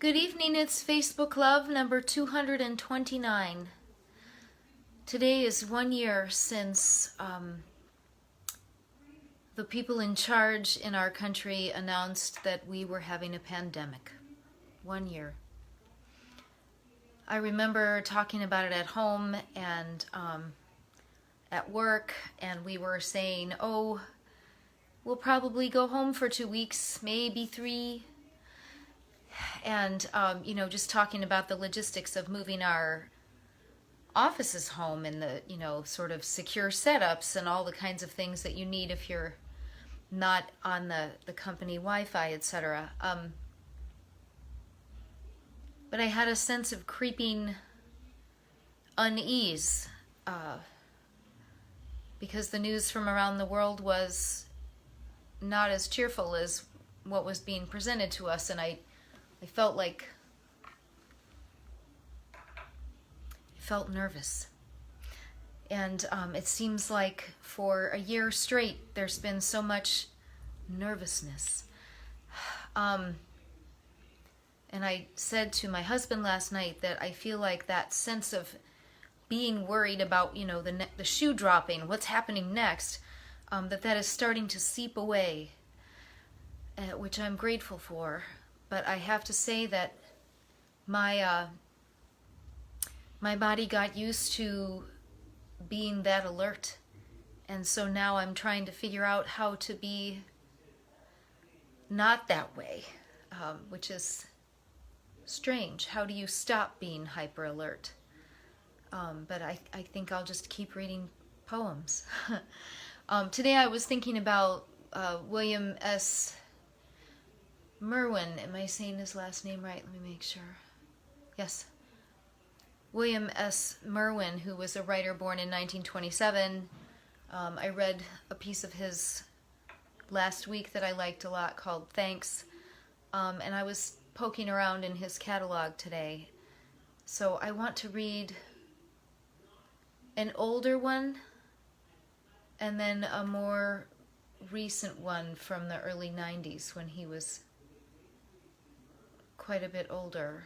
Good evening, it's Facebook Love number 229. Today is 1 year since the people in charge in our country announced that we were having a pandemic. 1 year. I remember talking about it at home and at work, and we were saying, oh, we'll probably go home for 2 weeks, maybe 3. And, just talking about the logistics of moving our offices home and the, sort of secure setups and all the kinds of things that you need if you're not on the company Wi-Fi, etc. But I had a sense of creeping unease because the news from around the world was not as cheerful as what was being presented to us, and I felt nervous. And it seems like for a year straight there's been so much nervousness. And I said to my husband last night that I feel like that sense of being worried about, the shoe dropping, what's happening next, that is starting to seep away, which I'm grateful for. But I have to say that my body got used to being that alert. And so now I'm trying to figure out how to be not that way, which is strange. How do you stop being hyper alert? But I think I'll just keep reading poems. Today I was thinking about WilliamS.Merwin. Am I saying his last name right? Let me make sure. Yes. WilliamS.Merwin, who was a writer born in 1927. I read a piece of his last week that I liked a lot called Thanks. And I was poking around in his catalog today. So I want to read an older one and then a more recent one from the early 90s when he was quite a bit older.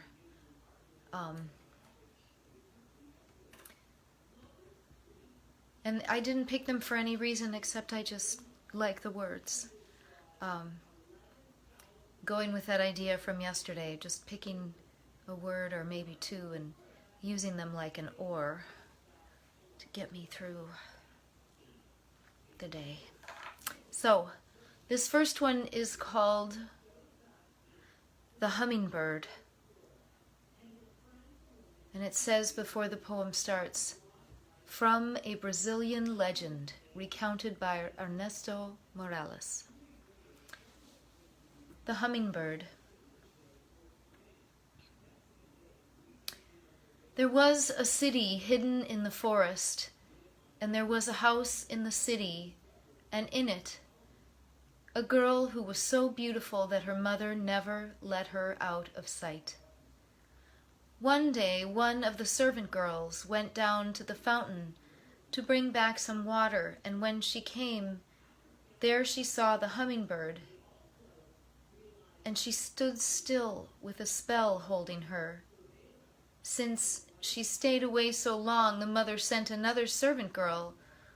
And I didn't pick them for any reason except I just like the words. Going with that idea from yesterday, just picking a word or maybe two and using them like an oar to get me through the day. So, this first one is called The Hummingbird. And it says before the poem starts, from a Brazilian legend recounted by Ernesto Morales. The Hummingbird. There was a city hidden in the forest, and there was a house in the city, and in it a girl who was so beautiful that her mother never let her out of sight. One day, one of the servant girls went down to the fountain to bring back some water, and when she came, there she saw the hummingbird, and she stood still with a spell holding her. Since she stayed away so long, the mother sent another servant girl,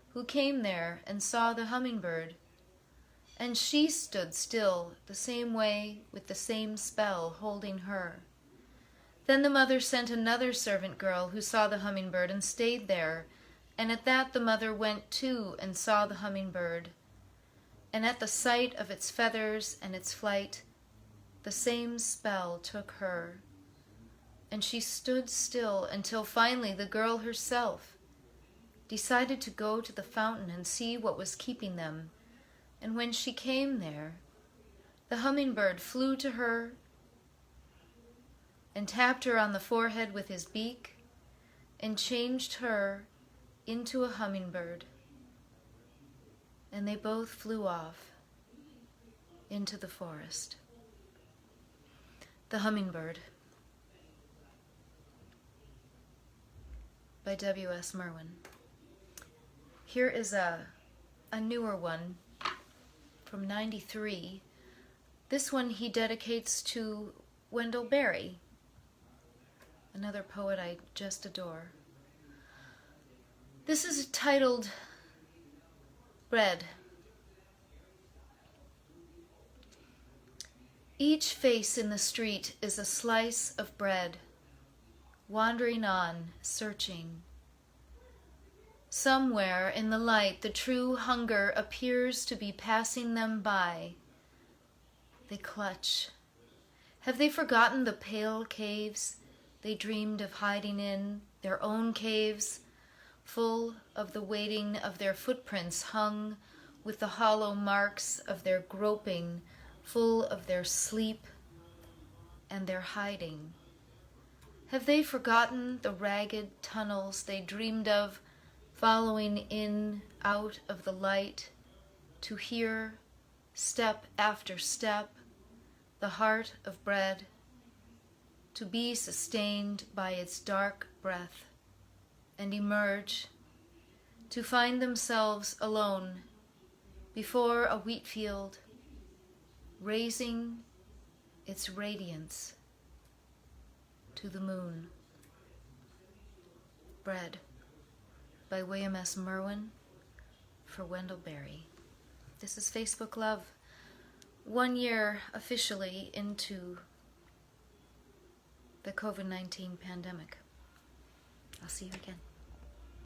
who came there and saw the hummingbird, and she stood still the same way with the same spell holding her. Then the mother sent another servant girl who saw the hummingbird and stayed there, and at that the mother went too and saw the hummingbird. And at the sight of its feathers and its flight, the same spell took her. And she stood still until finally the girl herself decided to go to the fountain and see what was keeping them. And when she came there, the hummingbird flew to her and tapped her on the forehead with his beak, and changed her into a hummingbird. And they both flew off into the forest. The Hummingbird by W.S.Merwin. Here is a newer one from '93. This one he dedicates to Wendell Berry, another poet I just adore. This is titled Bread. Each face in the street is a slice of bread, wandering on, searching. Somewhere in the light, the true hunger appears to be passing them by. They clutch. Have they forgotten the pale caves they dreamed of hiding in, their own caves, full of the waiting of their footprints, hung with the hollow marks of their groping, full of their sleep and their hiding? Have they forgotten the ragged tunnels they dreamed of, following in out of the light, to hear, step after step, the heart of bread, to be sustained by its dark breath, and emerge, to find themselves alone before a wheat field, raising its radiance to the moon. Bread, by WilliamS.Merwin, for Wendell Berry. This is Facebook Love, 1 year officially into the COVID-19 pandemic. I'll see you again.